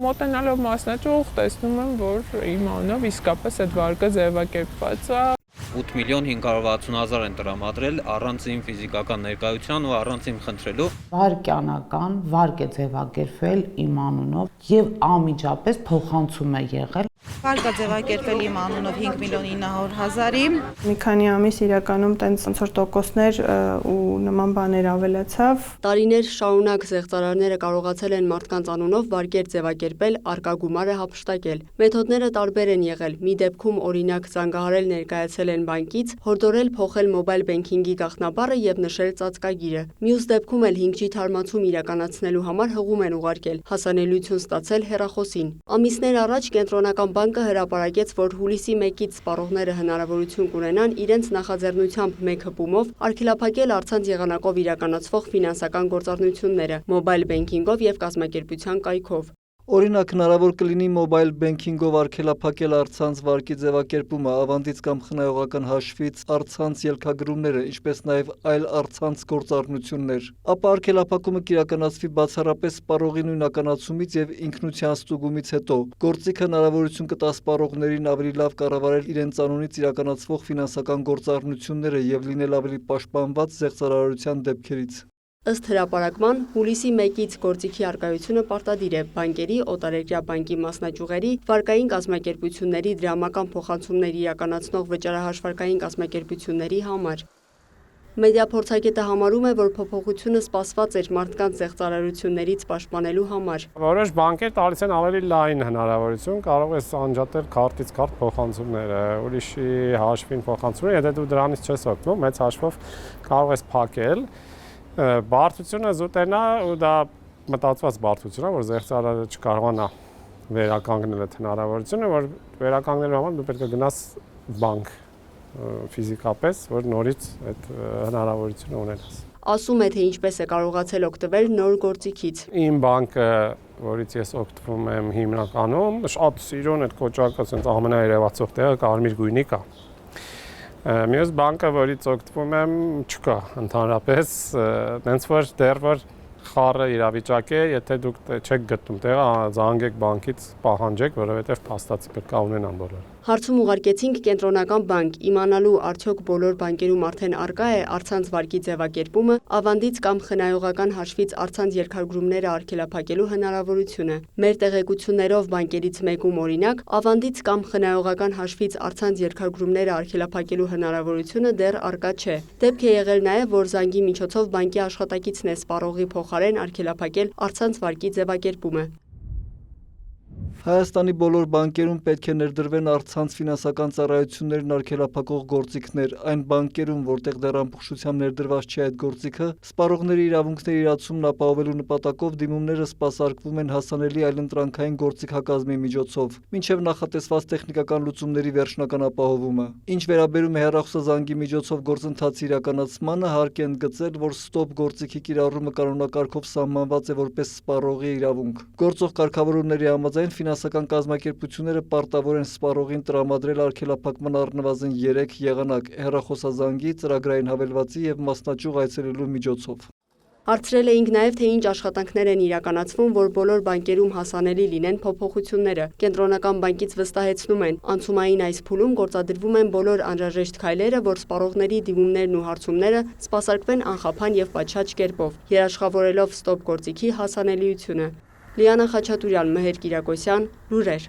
Մոտենալով մասնաճյուղ տեսնում եմ, որ իմ անունով իսկապես այդ վարկը ձևակերպված է։ 8.560.000 են տրամադրել առանց իմ ֆիզիկական ներկայության ու առանց իմ խնդրելու։ Վարկանական վարկ է ձևակերպվել իմ անունով եւ անմիջապես փոխանցում է եղել։ Վարկը ձևակերպել իմ անունով 5.900.000-ի։ Մի քանի ամիս իրականում տենց ոնց որ տոկոսներ ու նման բաներ ավելացավ։ Տարիներ շարունակ զեղծարարները կարողացել են մարդկանց անունով վարկեր ձևակերպել, արկա գումարը հափշտակել։ Մեթոդները տարբեր են եղել։ Մի դեպքում օրինակ զանգահարել ներկայացել են բանկից, հորդորել փոխել մոբայլ բենքինգի գաղտնաբառը եւ նշել ծածկագիրը։ Մյուս դեպքում էլ 5G թարմացում իրականացնելու համար հղում են ուղարկել, հասանելիություն ստացել հեռախոսին։ Ամիսներ առաջ Կենտրոնական բանկը հրապարակեց, որ հուլիսի 1-ից սպառողները հնարավորություն կունենան իրենց նախաձեռնությամբ մեկ հպումով արգելափակել առցանց եղանակով իրականացվող ֆինանսական գործառնությունները, մոբայլ բենքինգով եւ կազմակերպության կայքով։ Օրինակ հնարավոր կլինի մոբայլ բենքինգով արգելափակել առցանց վարկի ձևակերպումը, ավանդից կամ խնայողական հաշվից առցանց ելքագրումները, ինչպես նաև այլ առցանց գործառնություններ։ Ապա արգելափակումը կիրականացվի բացառապես սպառողի նույնականացումից եւ ինքնության ստուգումից հետո։ Գործիքը հնարավորություն կտա սպառողներին ավելի լավ կառավարել իրենց անունից իրականացվող ֆինանսական գործառնությունները եւ լինել ավելի պաշտպանված զեղծարարության դեպքերից։ Ըստ հրապարակման, հուլիսի 1-ից գործիքի առկայությունը պարտադիր է բանկերի, օտարերկրյա բանկի մասնաճյուղերի, վարկային կազմակերպությունների դրամական փոխանցումներ իրականացնող վճարահաշվարկային կազմակերպությունների համար։ Մեդիափորձագետը համարում է, որ փոփոխությունը սպասված էր մարդկանց զեղծարարություններից պաշտպանելու համար։ Որոշ բանկեր տալիս են ավելի լայն հնարավորություն, կարող ես անջատել քարտից քարտ փոխանցումները, ուրիշի հաշվին փոխանցումները, եթե դու դրանից չես օգնում, մեծ հաշվով կարող ես փակել։ Բարդությունը զուտենա ու դա մտածված բարդություն է, որ զեղծարարը չկարողանա վերականգնել այդ հնարավորությունը, որ վերականգնելու համար դու պետք է գնաս բանկ ֆիզիկապես, որ նորից այդ հնարավորությունը ունենաս։ Ասում է, թե ինչպես է կարողացել օգտվել նոր գործիքից։ Իմ բանկը, որից ես օգտվում եմ հիմնականում, շատ սիրուն այդ կոճակը, ասենց ամենաերևացող տեղը կարմիր գույնի կա։ Մյուս բանկը, որից օգտվում եմ, չկա ընդհանրապես, նենց որ դեռ որ խառը իրավիճակ է, եթե դուք չեք գտնում տեղը, զանգեք բանկից պահանջեք, որովհետև փաստացի պետք է ունենան բոլորը։ Հարցում ուղարկեցինք Կենտրոնական բանկ, իմանալու արդյոք բոլոր բանկերում արդեն արկա է առցանց վարկի ձևակերպումը, ավանդից կամ խնայողական հաշվից առցանց երկրագրումները արգելափակելու հնարավորությունը։ Մեր տեղեկություններով բանկերից մեկում օրինակ, ավանդից կամ խնայողական հաշվից առցանց երկրագրումները արգելափակելու հնարավորությունը դեռ արկա չէ։ Դեպք է եղել նաև, որ զանգի միջոցով բանկի աշխատակիցն է սպառողի փոխարեն արգելափակել առցանց վարկի ձևակերպումը։ Հայաստանի բոլոր բանկերում պետք է ներդրվեն առցանց ֆինանսական ծառայություններն արգելափակող գործիքներ, այն բանկերում, որտեղ դեռ ամբողջությամբ ներդրված չէ այդ գործիքը, սպառողների իրավունքների իրացումն ապահովելու նպատակով դիմումները սպասարկվում են հասանելի այլընտրանքային գործիքակազմի միջոցով, մինչև նախատեսված տեխնիկական լուծումների վերջնական ապահովումը։ Ինչ վերաբերում է հեռախոսազանգի միջոցով գործընթացի իրականացմանը, հարկ է ընդգծել, որ ստոպ գործիքի կիրառումը կանոնակարգով սահմանված է որպես սպառողի իրավունք։ Գործող կարգավորումների համաձայն ֆինանսական կազմակերպությունները պարտավոր են սպառողին տրամադրել արգելափակման առնվազն 3 եղանակ՝ հեռախոսազանգի, ծրագրային հավելվածի եւ մասնաճյուղ այցելելու միջոցով։ Հարցրել էինք նաև, թե ինչ աշխատանքներ են իրականացվում, որ բոլոր բանկերում հասանելի լինեն փոփոխությունները։ Կենտրոնական բանկից վստահեցնում են, անցումային այս փուլում գործադրվում են բոլոր անհրաժեշտ քայլերը, որ սպառողների դիմումներն ու հարցումները սպասարկվեն անխափան եւ պատշաճ կերպով, երաշխավորելով ստոպ գործիքի հասանելիությունը։ Լիանա Խաչատուրյան, Մհեր Կիրակոսյան, լուրեր։